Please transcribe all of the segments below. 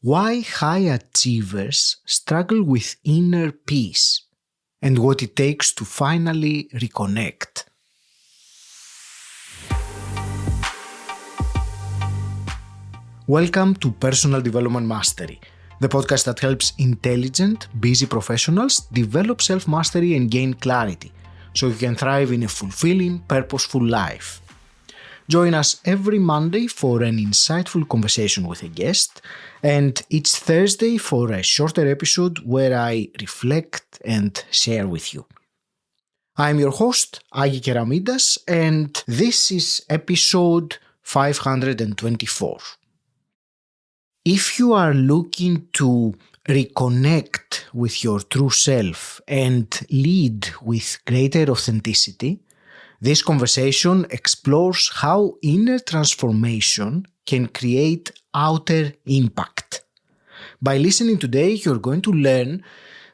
why high achievers struggle with inner peace and what it takes to finally reconnect. Welcome to Personal Development Mastery, the podcast that helps intelligent, busy professionals develop self-mastery and gain clarity so you can thrive in a fulfilling, purposeful life. Join us every Monday for an insightful conversation with a guest, and each Thursday for a shorter episode where I reflect and share with you. I'm your host, Agi Keramidas, and this is episode 524. If you are looking to reconnect with your true self and lead with greater authenticity, this conversation explores how inner transformation can create outer impact. By listening today, you're going to learn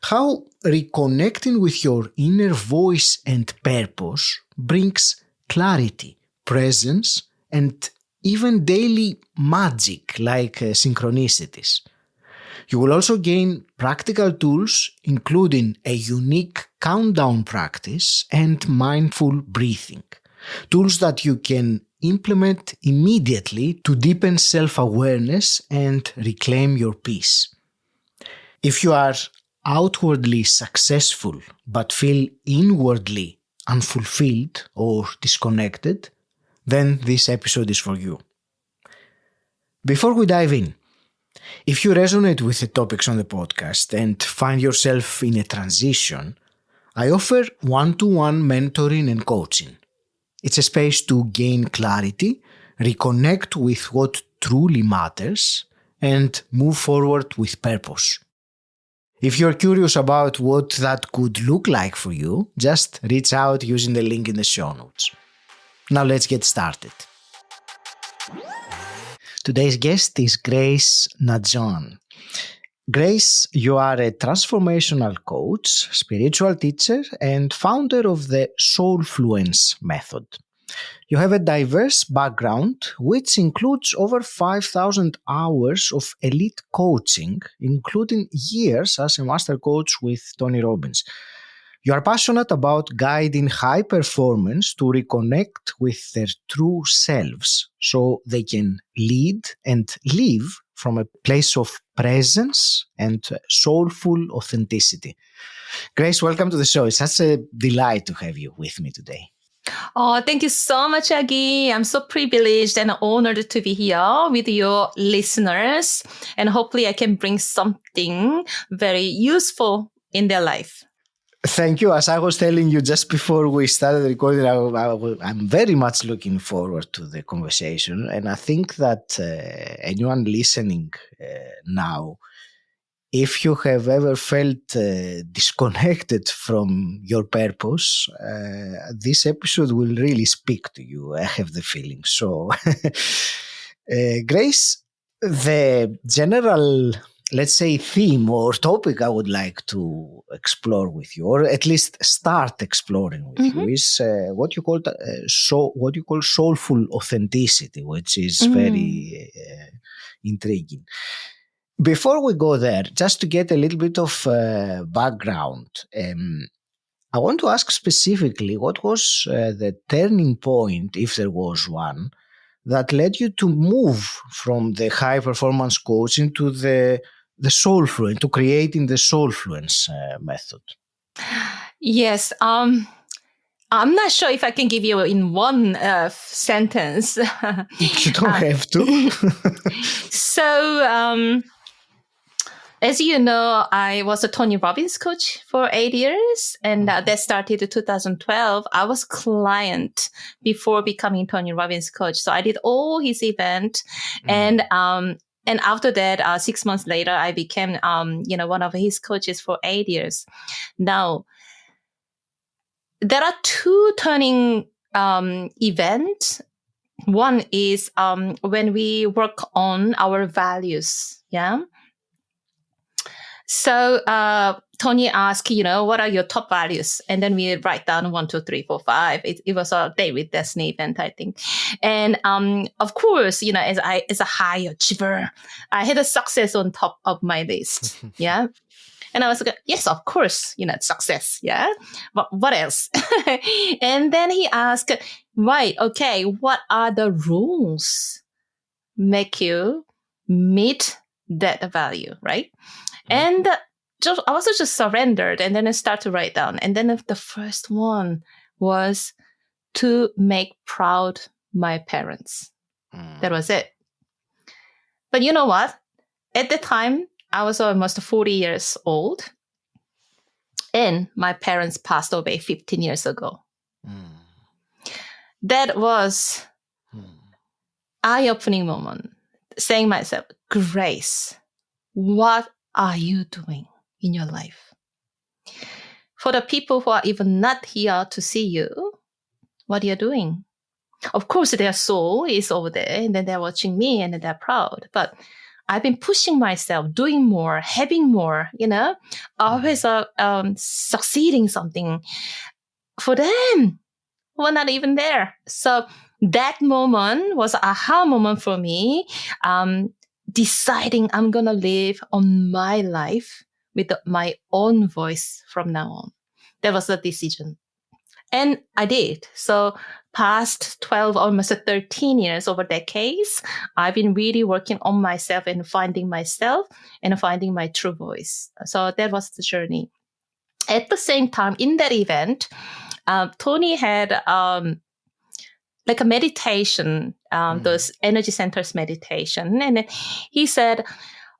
how reconnecting with your inner voice and purpose brings clarity, presence, and even daily magic like synchronicities. You will also gain practical tools, including a unique countdown practice and mindful breathing. Tools that you can implement immediately to deepen self-awareness and reclaim your peace. If you are outwardly successful but feel inwardly unfulfilled or disconnected, then this episode is for you. Before we dive in, if you resonate with the topics on the podcast and find yourself in a transition, I offer one-to-one mentoring and coaching. It's a space to gain clarity, reconnect with what truly matters, and move forward with purpose. If you're curious about what that could look like for you, just reach out using the link in the show notes. Now let's get started. Today's guest is Grace Najean. Grace, you are a transformational coach, spiritual teacher, and founder of the Soul Fluence Method. You have a diverse background, which includes over 5,000 hours of elite coaching, including years as a master coach with Tony Robbins. You are passionate about guiding high performance to reconnect with their true selves so they can lead and live from a place of presence and soulful authenticity. Grace, welcome to the show. It's such a delight to have you with me today. Oh, thank you so much, Agi. I'm so privileged and honored to be here with your listeners. And hopefully I can bring something very useful in their life. Thank you. As I was telling you just before we started recording, I'm very much looking forward to the conversation. And I think that anyone listening now, if you have ever felt disconnected from your purpose, this episode will really speak to you. I have the feeling. So, Grace, the general, let's say, theme or topic I would like to explore with you, or at least start exploring with you, is what you call soulful authenticity, which is very intriguing. Before we go there, just to get a little bit of background, I want to ask specifically what was the turning point, if there was one, that led you to move from the high performance coaching to the Soul Fluence, to creating the Soul Fluence method? Yes. I'm not sure if I can give you in one sentence. You don't have to. So, as you know, I was a Tony Robbins coach for 8 years, and that started in 2012. I was client before becoming Tony Robbins coach. So I did all his event, and after that, 6 months later, I became, one of his coaches for 8 years. Now, there are two turning events. One is when we work on our values. Yeah. So Tony asked, what are your top values? And then we write down 1, 2, 3, 4, 5. It was a Day with Destiny event, I think. And of course, as a high achiever, I had a success on top of my list. Yeah. And I was like, yes, of course, success. Yeah. But what else? And then he asked, right, okay, what are the rules make you meet that value, right? And I also just surrendered, and then I started to write down. And then the first one was to make proud my parents. That was it. But you know what? At the time, I was almost 40 years old, and my parents passed away 15 years ago. That was eye-opening moment, saying myself, Grace, what are you doing in your life? For the people who are even not here to see you, what are you doing? Of course, their soul is over there, and then they're watching me, and they're proud. But I've been pushing myself, doing more, having more, always succeeding something. For them, we're not even there. So that moment was an aha moment for me, deciding I'm going to live on my life with my own voice from now on. That was the decision. And I did. So past 12, almost 13 years, over decades, I've been really working on myself and finding myself and finding my true voice. So that was the journey. At the same time, in that event, Tony had like a meditation, those energy centers meditation. And he said,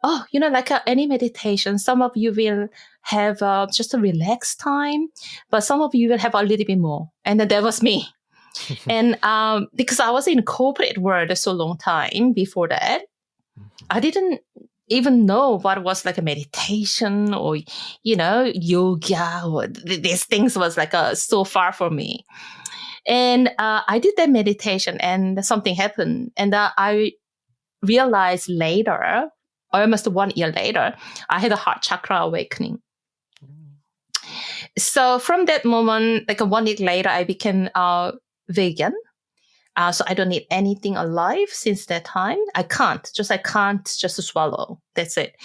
like any meditation, some of you will have just a relaxed time, but some of you will have a little bit more. And then that was me. And because I was in corporate world so long time before that, I didn't even know what was like a meditation or, yoga or these things was like so far from me. And I did that meditation and something happened. And I realized later, almost 1 year later, I had a heart chakra awakening. So from that moment, like 1 week later, I became vegan. So I don't need anything alive since that time. I can't just swallow. That's it.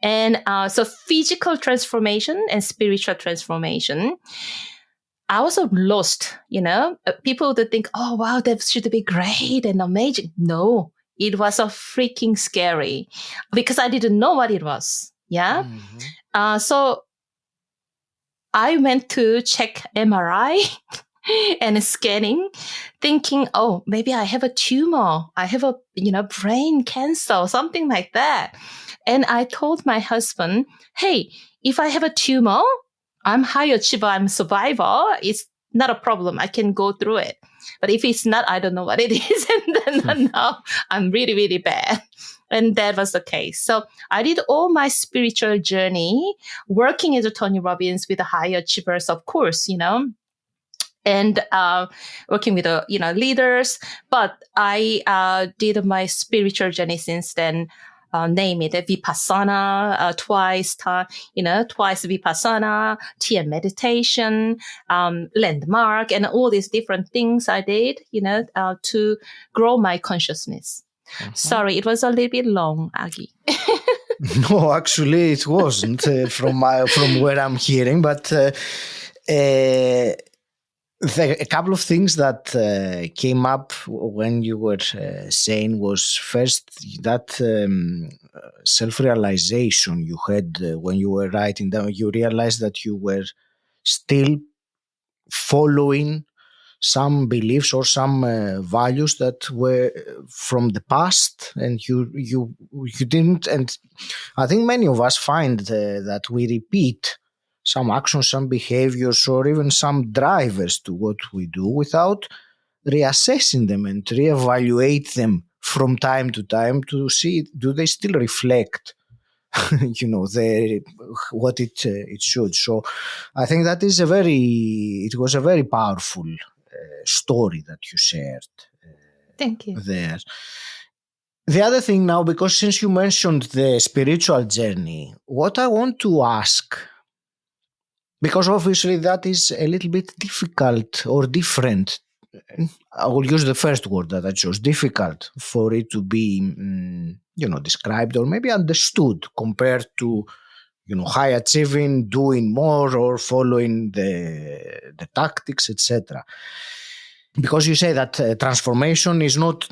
And so physical transformation and spiritual transformation. I was so lost, people would think, oh, wow, that should be great and amazing. No, it was so freaking scary because I didn't know what it was. Yeah. So I went to check MRI and scanning, thinking, oh, maybe I have a tumor. I have a, brain cancer or something like that. And I told my husband, hey, if I have a tumor, I'm high achiever, I'm a survivor. It's not a problem. I can go through it. But if it's not, I don't know what it is. And then now I'm really, really bad. And that was the case. So I did all my spiritual journey working as a Tony Robbins with the high achievers, of course, and working with leaders. But I did my spiritual journey since then. Name it Vipassana, twice Vipassana, TM meditation, landmark, and all these different things I did, to grow my consciousness. Sorry, it was a little bit long, Agi. No, actually, it wasn't from where I'm hearing, but a couple of things that came up when you were saying was first that self-realization you had when you were writing down. You realized that you were still following some beliefs or some values that were from the past, and you didn't. And I think many of us find that we repeat some actions, some behaviors, or even some drivers to what we do without reassessing them and reevaluate them from time to time to see, do they still reflect what it should. So I think that is it was a very powerful story that you shared. Thank you. There. The other thing now, because since you mentioned the spiritual journey, what I want to ask, because obviously that is a little bit difficult or different. I will use the first word that I chose, difficult, for it to be, described or maybe understood compared to, high achieving, doing more or following the tactics, etc. Because you say that transformation is not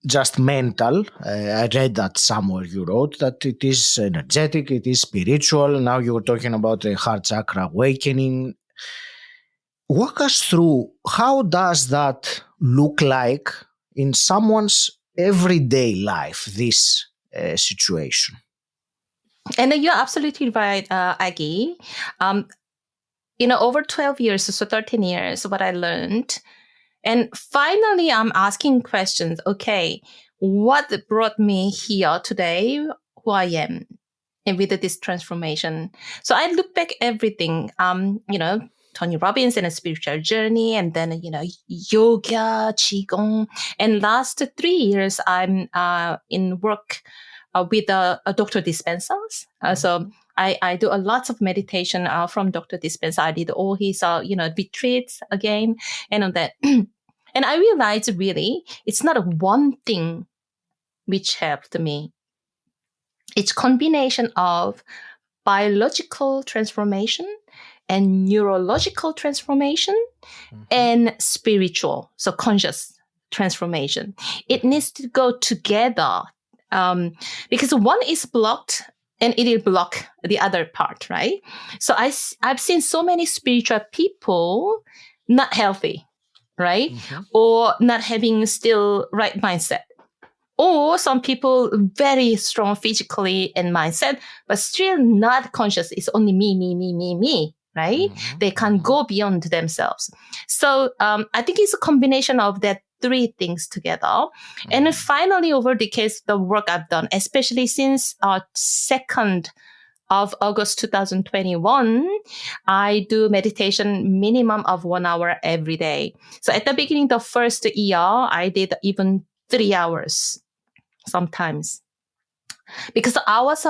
just mental. I read that somewhere you wrote that it is energetic, it is spiritual. Now you were talking about the heart chakra awakening. Walk us through, how does that look like in someone's everyday life, this situation? And you're absolutely right, Aggie. Over 12 years, so 13 years, what I learned. And finally, I'm asking questions. Okay, what brought me here today, who I am, and with this transformation? So I look back everything, Tony Robbins and a spiritual journey, and then, yoga, qigong. And last 3 years, I'm in work with Dr. Dispensers. So I do a lot of meditation from Dr. Dispenser. I did all his, retreats again and on that. And I realized really it's not one thing which helped me. It's combination of biological transformation and neurological transformation and spiritual, so conscious transformation. It needs to go together because one is blocked and it will block the other part, right? So I've seen so many spiritual people not healthy, right? Or not having still right mindset. Or some people very strong physically and mindset, but still not conscious. It's only me, right? They can't go beyond themselves. So I think it's a combination of that three things together. And then finally, over the case, the work I've done, especially since 2nd of August 2021, I do meditation minimum of 1 hour every day. So at the beginning, the first year, I did even 3 hours sometimes. Because I was,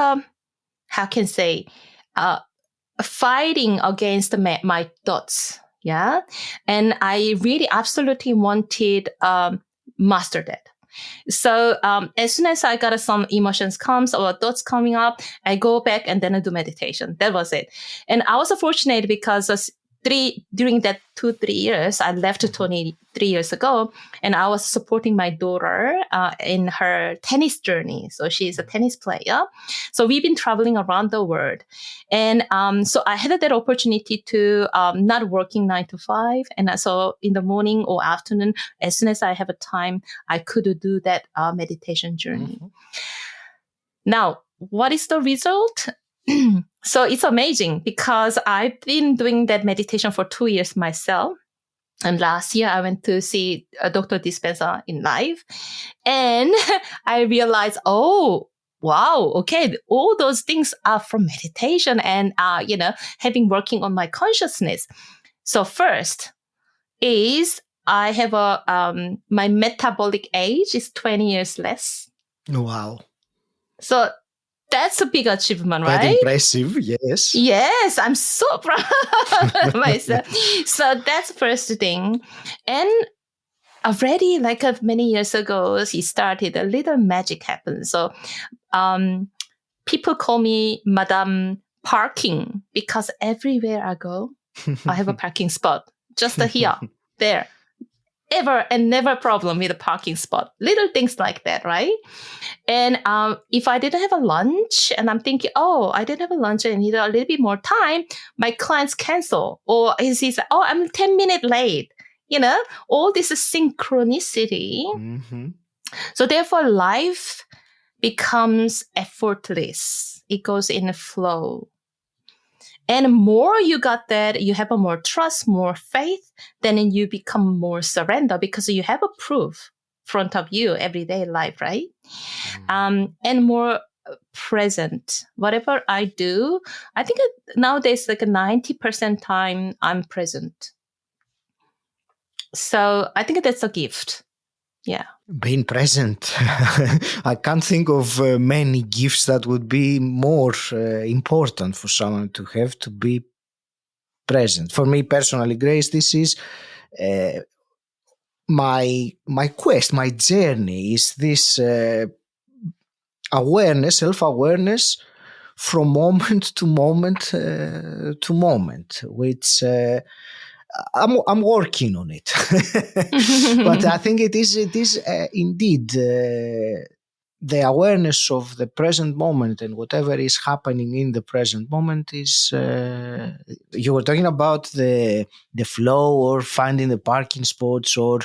fighting against my thoughts. Yeah. And I really absolutely wanted master that. So as soon as I got some emotions comes or thoughts coming up, I go back and then I do meditation. That was it. And I was fortunate because during that 2-3 years, I left Tony 3 years ago, and I was supporting my daughter in her tennis journey. So she's a tennis player. So we've been traveling around the world. And so I had that opportunity to not working 9 to 5. And so in the morning or afternoon, as soon as I have a time, I could do that meditation journey. Now, what is the result? So it's amazing because I've been doing that meditation for 2 years myself. And last year I went to see Dr. Dispenser in live, and I realized, oh, wow, okay, all those things are from meditation and, having working on my consciousness. So first is I have my metabolic age is 20 years less. Wow. So that's a big achievement, right? Quite impressive, yes. Yes, I'm so proud of myself. So that's the first thing. And already, many years ago, it started, a little magic happened. So people call me Madame Parking because everywhere I go, I have a parking spot. Just here, there. Ever and never problem with a parking spot. Little things like that, right? And if I didn't have a lunch and I'm thinking, oh, I didn't have a lunch and I need a little bit more time, my clients cancel. Or he's like, oh, I'm 10 minutes late. All this is synchronicity. So therefore, life becomes effortless. It goes in a flow. And more you got that, you have a more trust, more faith, then you become more surrender because you have a proof in front of you everyday life, right? And more present. Whatever I do, I think nowadays 90% time I'm present. So I think that's a gift. Yeah. Being present. I can't think of many gifts that would be more important for someone to have, to be present. For me personally, Grace, this is my quest, my journey is this awareness, self-awareness from moment to moment, which I'm working on it. But I think it is indeed the awareness of the present moment, and whatever is happening in the present moment is you were talking about the flow or finding the parking spots, or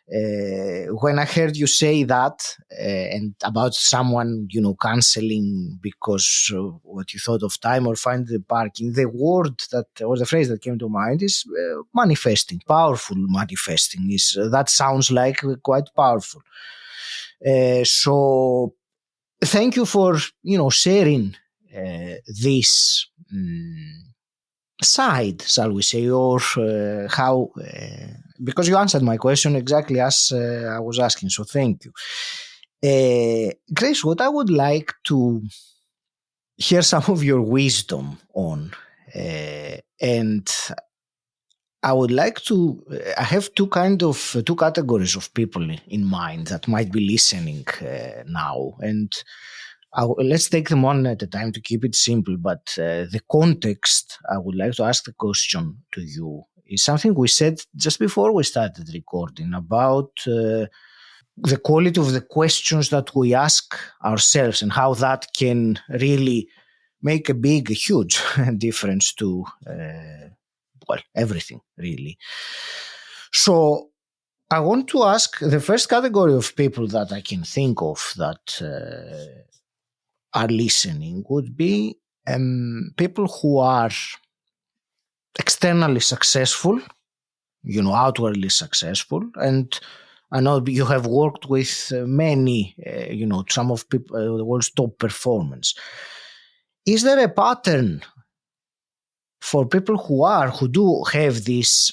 when I heard you say that and about someone, canceling because what you thought of time or find the parking, the word that, or the phrase that came to mind is manifesting. Powerful manifesting is that sounds like quite powerful. So thank you for sharing this side, shall we say, or how because you answered my question exactly as I was asking, so thank you. Grace, what I would like to hear some of your wisdom on, and I would like to, I have two categories of people in mind that might be listening now, and let's take them one at a time to keep it simple. But the context, I would like to ask the question to you, is something we said just before we started recording about the quality of the questions that we ask ourselves and how that can really make a huge difference to everything, really. So I want to ask the first category of people that I can think of that are listening would be people who are externally successful, outwardly successful. And I know you have worked with many, some of people, the world's top performers. Is there a pattern for people who do have this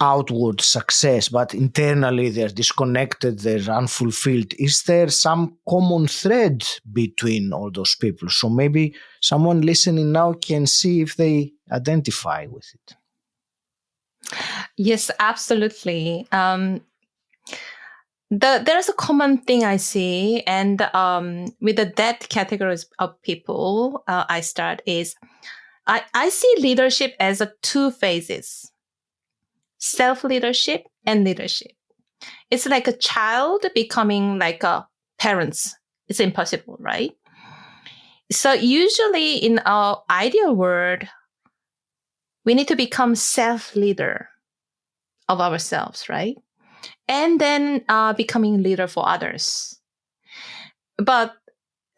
outward success, but internally they're disconnected, they're unfulfilled? Is there some common thread between all those people? So maybe someone listening now can see if they identify with it. Yes, absolutely. There's a common thing I see, and with that categories of people, I start is I see leadership as two phases: self-leadership and leadership. It's like a child becoming like a parents. It's impossible, right? So usually in our ideal world, we need to become self-leader of ourselves, right? And then becoming leader for others. But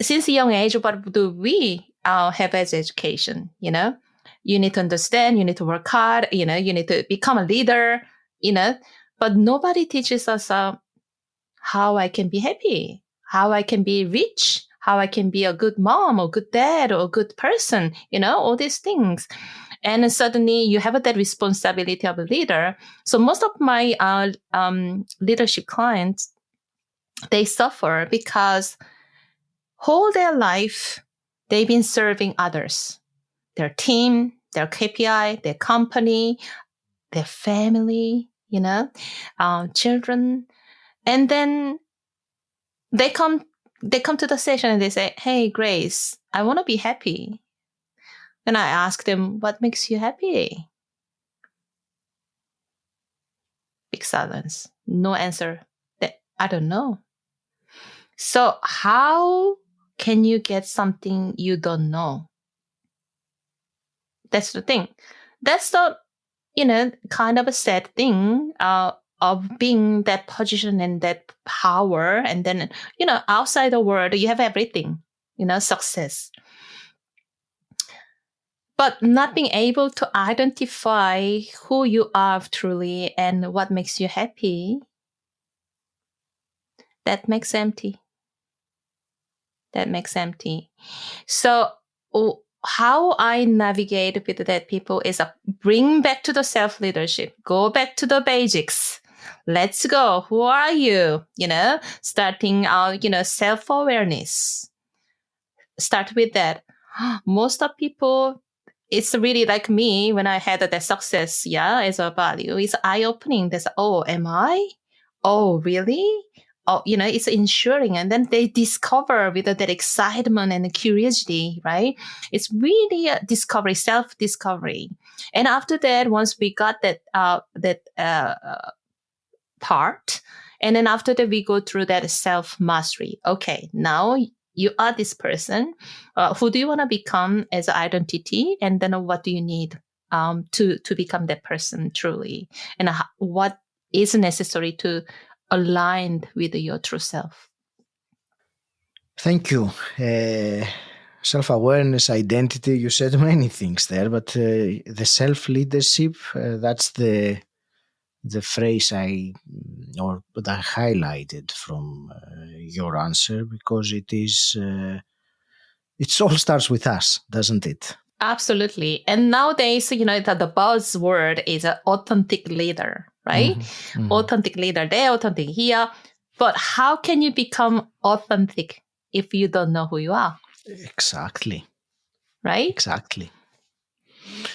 since a young age, what do we have as education? You need to understand, you need to work hard, you need to become a leader, but nobody teaches us how I can be happy, how I can be rich, how I can be a good mom or good dad or a good person, all these things. And suddenly you have that responsibility of a leader. So most of my leadership clients, they suffer because whole their life, they've been serving others, their team, their KPI, their company, their family, children. And then they come to the session and they say, "Hey, Grace, I want to be happy." And I ask them, "What makes you happy?" Big silence. No answer. I don't know. So how can you get something you don't know? That's the thing. That's the, kind of a sad thing of being that position and that power. And then, outside the world, you have everything, success. But not being able to identify who you are truly and what makes you happy, that makes empty. That makes empty. So how I navigate with that people is bring back to the self-leadership, go back to the basics, Let's go. Who are you? Starting out, self-awareness. Start with that. Most of people, it's really like me when I had that success, as a value. It's eye-opening. There's, oh, am I? Oh, really? Oh, it's ensuring. And then they discover with that excitement and curiosity, right? It's really a discovery, self-discovery. And after that, once we got that part, and then after that, we go through that self-mastery. Okay, now you are this person. Who do you want to become as an identity? And then what do you need to become that person truly? And what is necessary to align with your true self? Thank you. Self-awareness, identity, you said many things there, but the self-leadership, that's the phrase that I highlighted from your answer, because it all starts with us, doesn't it? Absolutely. And nowadays, the buzzword is an authentic leader, right? Mm-hmm. Mm-hmm. Authentic leader there, authentic here. But how can you become authentic if you don't know who you are? Exactly. Right? Exactly.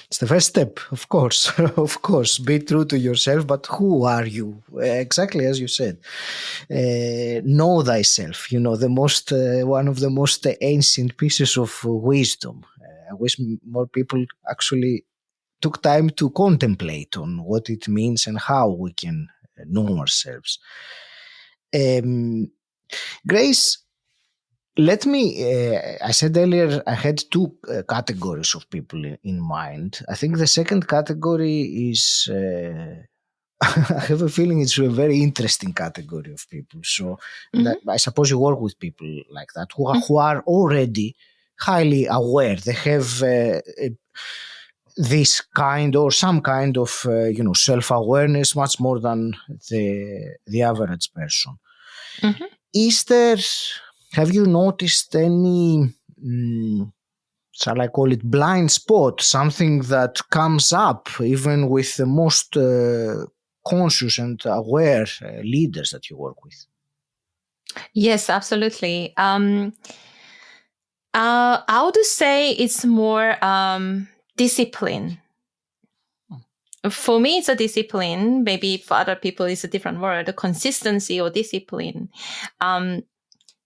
It's the first step, of course. Of course, be true to yourself, but who are you? Exactly as you said. Know thyself, one of the most ancient pieces of wisdom. I wish more people actually took time to contemplate on what it means and how we can know ourselves. Grace, let me, I said earlier, I had two categories of people in mind. I think the second category is, I have a feeling it's a very interesting category of people. So that, I suppose you work with people like that who are already highly aware. They have this kind or some kind of, self-awareness much more than the average person. Mm-hmm. Have you noticed any, shall I call it blind spot, something that comes up even with the most conscious and aware leaders that you work with? Yes, absolutely. I would say it's more discipline. For me, it's a discipline. Maybe for other people, it's a different word, consistency or discipline.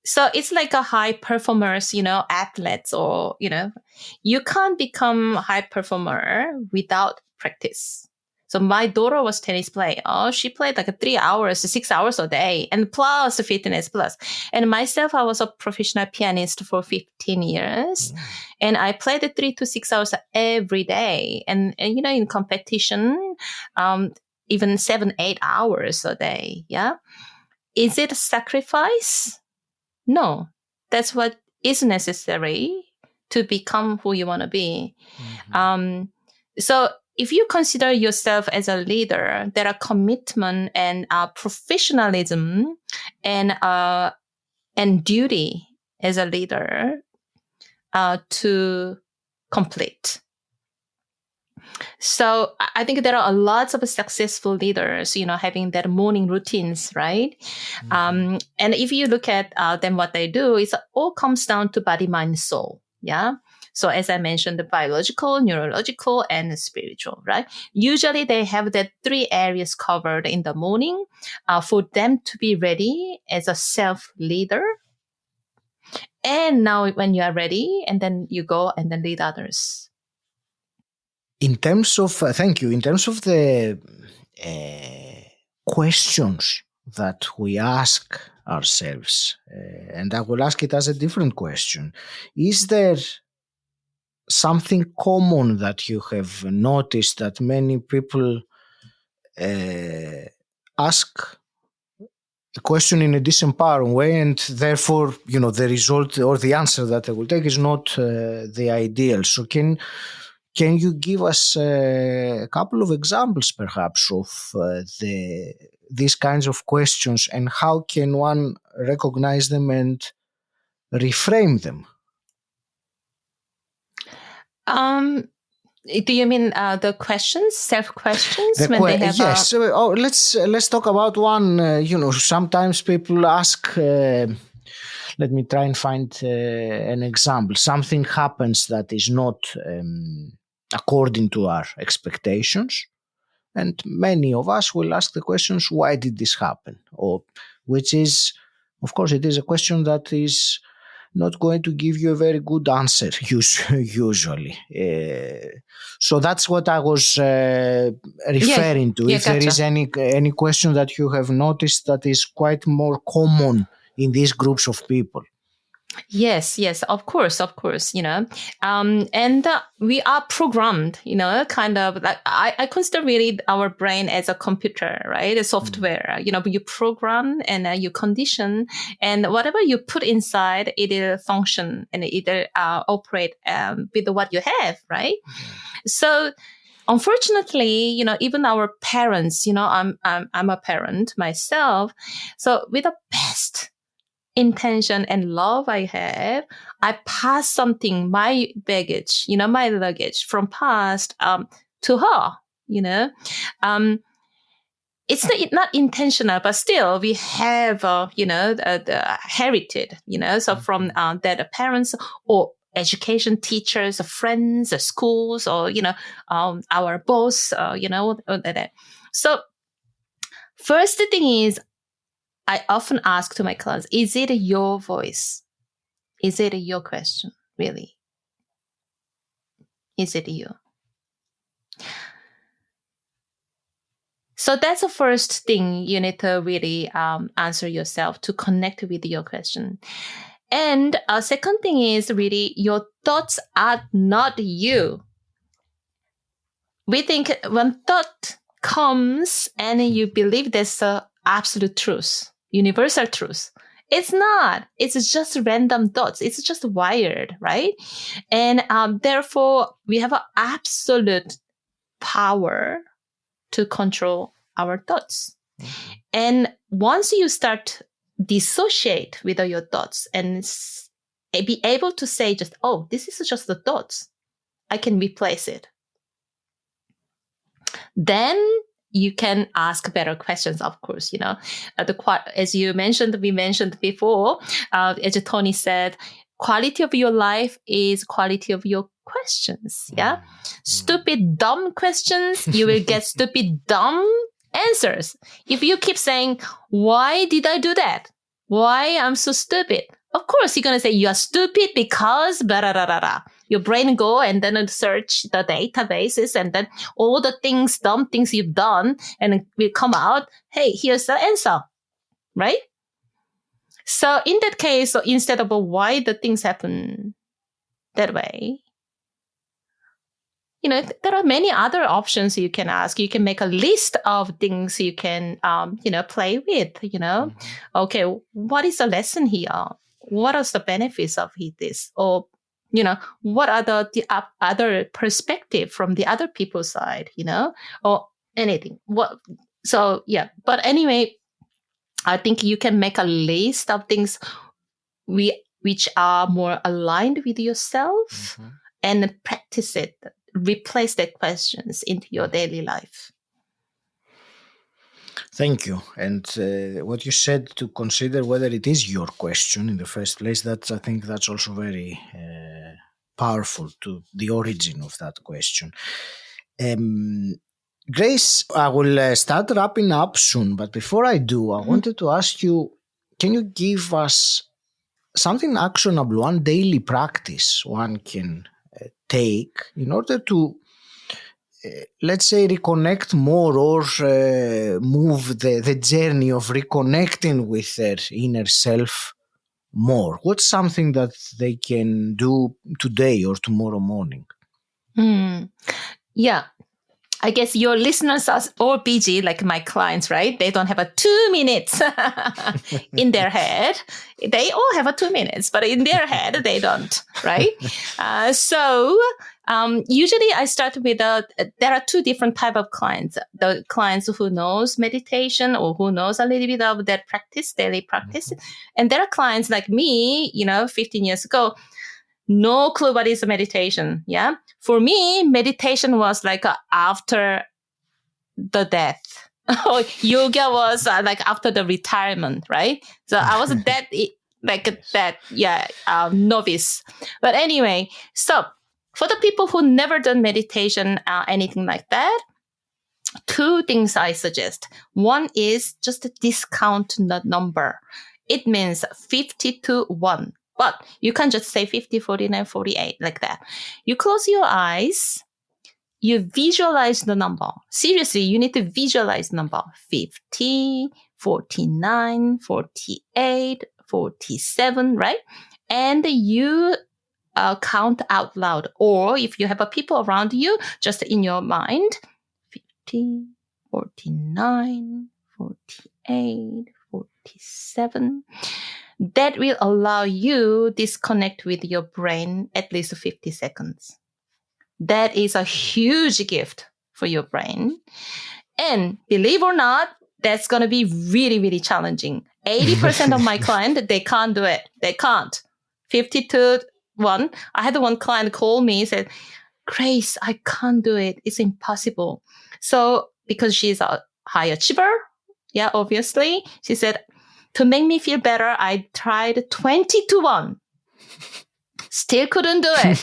So it's like a high performers, athletes, or, you can't become a high performer without practice. So my daughter was tennis player. Oh, she played like 3 hours, 6 hours a day, and plus fitness plus. And myself, I was a professional pianist for 15 years. And I played 3 to 6 hours every day. And in competition, even 7, 8 hours a day. Yeah. Is it a sacrifice? No, that's what is necessary to become who you want to be. Mm-hmm. So if you consider yourself as a leader, there are commitment and professionalism and duty as a leader to complete. So I think there are lots of successful leaders, having their morning routines, right? Mm-hmm. And if you look at them, what they do, it all comes down to body, mind, soul. Yeah. So as I mentioned, the biological, neurological, and spiritual, right? Usually they have the 3 areas covered in the morning for them to be ready as a self-leader. And now when you are ready, and then you go and then lead others. In terms of, thank you, in terms of the questions that we ask ourselves, and I will ask it as a different question, is there something common that you have noticed that many people ask a question in a disempowering way, and therefore, the result or the answer that they will take is not the ideal? So can you give us a couple of examples, perhaps, of these kinds of questions, and how can one recognize them and reframe them? Do you mean the questions, self-questions when they have? Yes. Let's talk about one. Sometimes people ask. Let me try and find an example. Something happens that is not according to our expectations, and many of us will ask the questions, "Why did this happen?" Or, which is, of course, it is a question that is not going to give you a very good answer usually. So that's what I was referring to. If there is any question that you have noticed that is quite more common in these groups of people. Yes, of course, and we are programmed, kind of like I consider really our brain as a computer, right? A software, you program and you condition, and whatever you put inside, it'll function and it'll operate with what you have, right? So unfortunately, even our parents, I'm a parent myself. So with the best intention and love I have, I pass something, my baggage, my luggage from past to her, it's not intentional, but still we have, the heritage, so from that parents or education teachers, friends, schools, or, our boss, that. So first thing is, I often ask to my clients, is it your voice? Is it your question? Really? Is it you? So that's the first thing you need to really answer yourself to connect with your question. And a second thing is really your thoughts are not you. We think when thought comes and you believe there's an absolute truth, universal truth. It's not. It's just random thoughts. It's just wired, right? And therefore, we have an absolute power to control our thoughts. And once you start dissociate with your thoughts and be able to say just, oh, this is just the thoughts, I can replace it. Then you can ask better questions, of course, as we mentioned before, as Tony said, quality of your life is quality of your questions. Yeah. Stupid, dumb questions, you will get stupid, dumb answers. If you keep saying, why did I do that? Why I'm so stupid? Of course, you're going to say you are stupid because blah, blah, blah, blah. Your brain go and then search the databases and then all the things, dumb things you've done, and it will come out, hey, here's the answer, right? So in that case, so instead of why the things happen that way, there are many other options you can ask. You can make a list of things you can, play with, Okay, what is the lesson here? What are the benefits of this? Or, what are the other perspective from the other people's side, or anything. But anyway, I think you can make a list of things which are more aligned with yourself and practice it. Replace the questions into your daily life. Thank you. And what you said to consider whether it is your question in the first place, I think that's also very powerful to the origin of that question. Grace, I will start wrapping up soon, but before I do, I wanted to ask you, can you give us something actionable, one daily practice one can take in order to let's say reconnect more or move the journey of reconnecting with their inner self more? What's something that they can do today or tomorrow morning? Yeah. I guess your listeners are all busy, like my clients, right? They don't have 2 minutes in their head. They all have 2 minutes, but in their head, they don't, right? So usually I start with, there are 2 different type of clients. The clients who knows meditation or who knows a little bit of that practice, daily practice. And there are clients like me, 15 years ago, no clue what is meditation. Yeah. for me, meditation was like after the death. Yoga was like after the retirement, right? So I was novice. But anyway, so for the people who never done meditation, anything like that, two things I suggest. One is just discount the number. It means 50 to 1. But you can just say 50, 49, 48, like that. You close your eyes. You visualize the number. Seriously, you need to visualize the number. 50, 49, 48, 47, right? And you count out loud. Or if you have people around you, just in your mind, 50, 49, 48, 47. That will allow you disconnect with your brain at least 50 seconds. That is a huge gift for your brain. And believe or not, that's going to be really, really challenging. 80% of my clients, they can't do it. They can't. 50 to 1. I had one client call me and said, Grace, I can't do it. It's impossible. So because she's a high achiever, yeah, obviously, she said, to make me feel better, I tried 20 to 1. Still couldn't do it.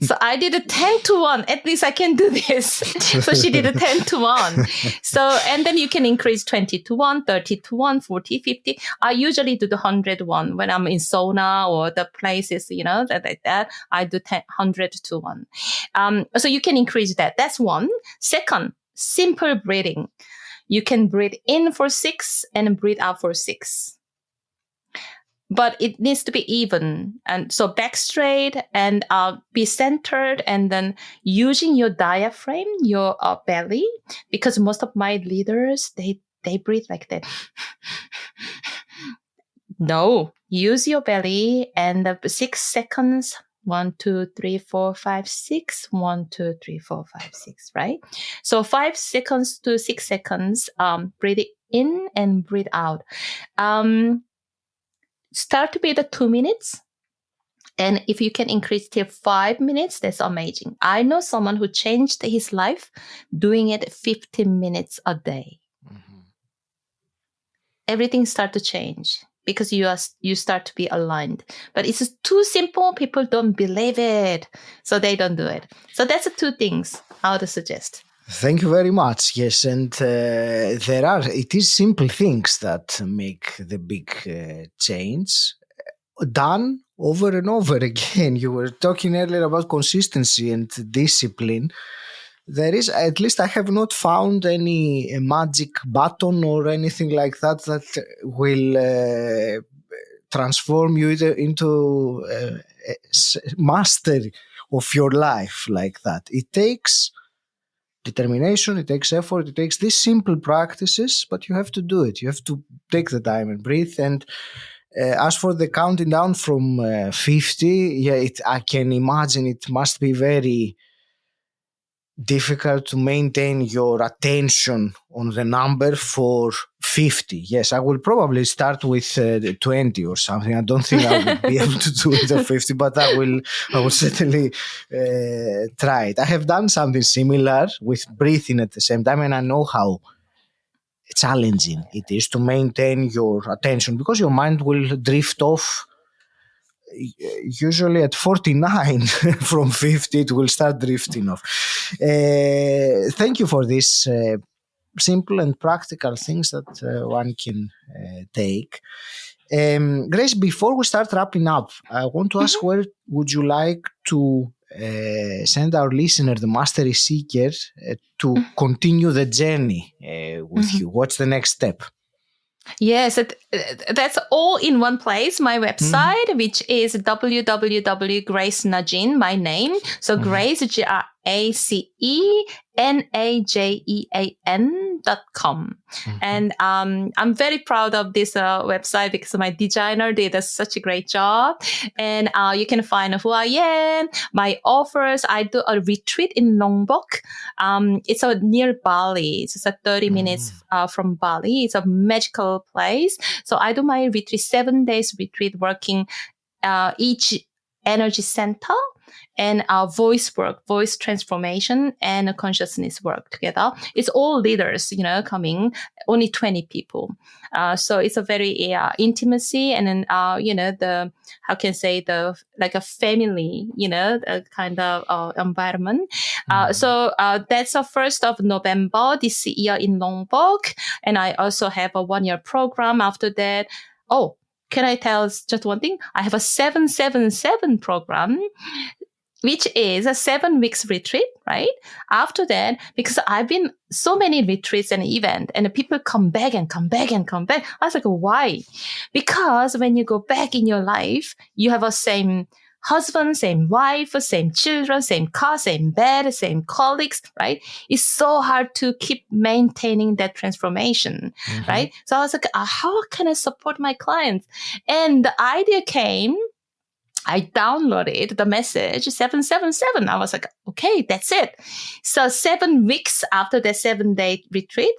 So I did a 10 to 1. At least I can do this. So she did a 10 to 1. So, and then you can increase 20 to 1, 30 to 1, 40, 50. I usually do the 101 when I'm in sauna or the places, that like that. I do 100 to 1. So you can increase that. That's one. Second, simple breathing. You can breathe in for 6 and breathe out for 6. But it needs to be even. And so back straight and be centered, and then using your diaphragm, your belly, because most of my leaders, they breathe like that. No, use your belly and 6 seconds. 1, 2, 3, 4, 5, 6. 1, 2, 3, 4, 5, 6, right? So 5 seconds to 6 seconds, breathe in and breathe out. Start with the 2 minutes. And if you can increase till 5 minutes, that's amazing. I know someone who changed his life doing it 15 minutes a day. Mm-hmm. Everything starts to change because you start to be aligned. But it's too simple. People don't believe it. So they don't do it. So that's the 2 things I would suggest. Thank you very much. Yes, and it is simple things that make the big change done over and over again. You were talking earlier about consistency and discipline. There is, at least I have not found any magic button or anything like that will transform you into mastery of your life like that. It takes determination, it takes effort, it takes these simple practices, but you have to do it. You have to take the time and breathe. And as for the counting down from 50, I can imagine it must be very difficult to maintain your attention on the number for 50. Yes, I will probably start with 20 or something. I don't think I will be able to do it at 50, but I will certainly try it. I have done something similar with breathing at the same time, and I know how challenging it is to maintain your attention because your mind will drift off. Usually at 49 from 50 it will start drifting off. Thank you for this simple and practical things that one can take. Grace, before we start wrapping up, I want to ask, where would you like to send our listener, the mastery seeker, to continue the journey with you? What's the next step? Yes, that's all in one place. My website, which is www.gracenajean, my name. So Grace, GraceNajean.com. And I'm very proud of this website because my designer did such a great job. And you can find who I am, my offers. I do a retreat in Lombok. It's near Bali. It's 30 minutes from Bali. It's a magical place. So I do my retreat, 7 days retreat, working each energy center. and our voice work, voice transformation, and consciousness work together. It's all leaders, coming, only 20 people. So it's a very intimacy, and then, how can I say, like a family, kind of environment. So that's the 1st of November this year in Lombok. And I also have a 1-year program after that. Oh, can I tell just one thing? I have a 777 program, which is a 7 weeks retreat, right? After that, because I've been so many retreats and events, and people come back and come back and come back. I was like, why? Because when you go back in your life, you have a same husband, same wife, same children, same car, same bed, same colleagues, right? It's so hard to keep maintaining that transformation, right? So I was like, how can I support my clients? And the idea came, I downloaded the message 777. I was like, okay, that's it. So 7 weeks after the 7-day retreat,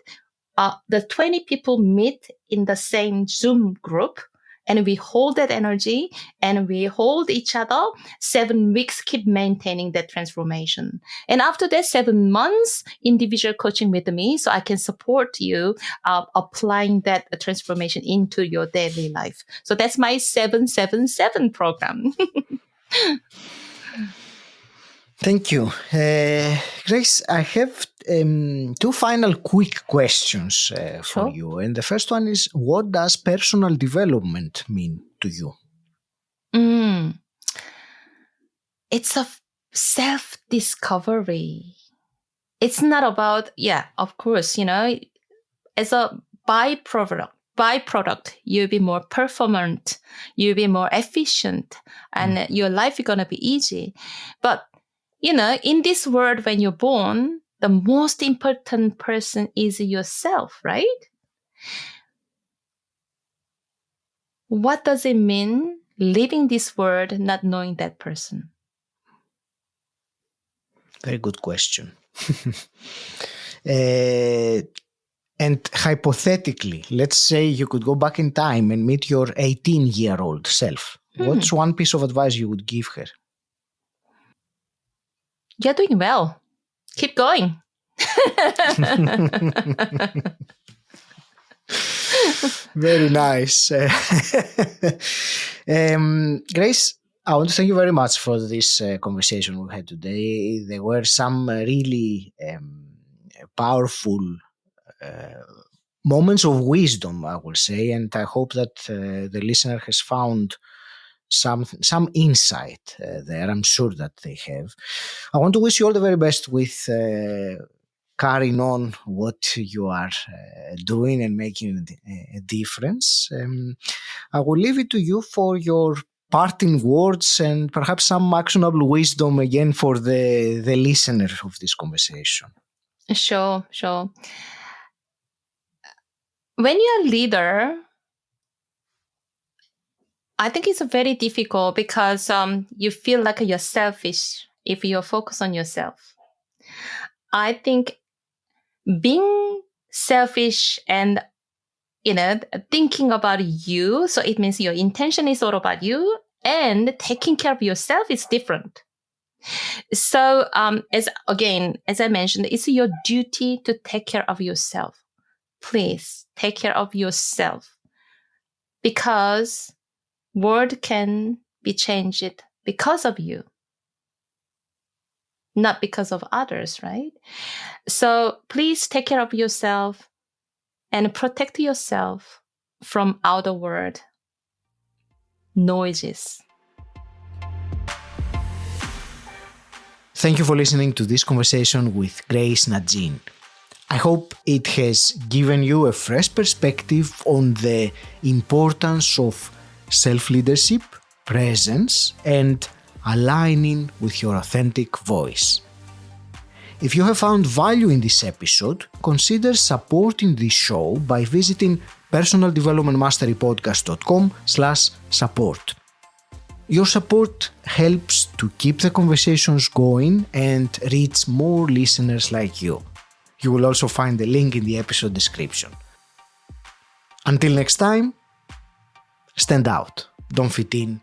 the 20 people meet in the same Zoom group, and we hold that energy and we hold each other. 7 weeks, keep maintaining that transformation. And after that, 7 months, individual coaching with me, so I can support you applying that transformation into your daily life. So that's my 777 program. Thank you. Grace, I have 2 final quick questions for you. And the first one is, what does personal development mean to you? It's a self-discovery. It's not about, of course, as a byproduct, you'll be more performant, you'll be more efficient, and your life is going to be easy. But in this world, when you're born, the most important person is yourself, right? What does it mean living this world not knowing that person? Very good question. And hypothetically, let's say you could go back in time and meet your 18-year-old self. What's one piece of advice you would give her? You're doing well. Keep going. Very nice. Grace, I want to thank you very much for this conversation we had today. There were some really powerful moments of wisdom, I will say, and I hope that the listener has found some insight there. I'm sure that they have. I want to wish you all the very best with carrying on what you are doing and making a difference. I will leave it to you for your parting words and perhaps some actionable wisdom again for the listener of this conversation. Sure. When you're a leader, I think it's very difficult because you feel like you're selfish if you're focused on yourself. I think being selfish and, thinking about you, so it means your intention is all about you, and taking care of yourself is different. So, as I mentioned, it's your duty to take care of yourself. Please take care of yourself, because world can be changed because of you, not because of others, right? So please take care of yourself and protect yourself from outer world noises. Thank you for listening to this conversation with Grace Najean. I hope it has given you a fresh perspective on the importance of self-leadership, presence, and aligning with your authentic voice. If you have found value in this episode, consider supporting this show by visiting personaldevelopmentmasterypodcast.com/support. Your support helps to keep the conversations going and reach more listeners like you. You will also find the link in the episode description. Until next time, stand out, don't fit in,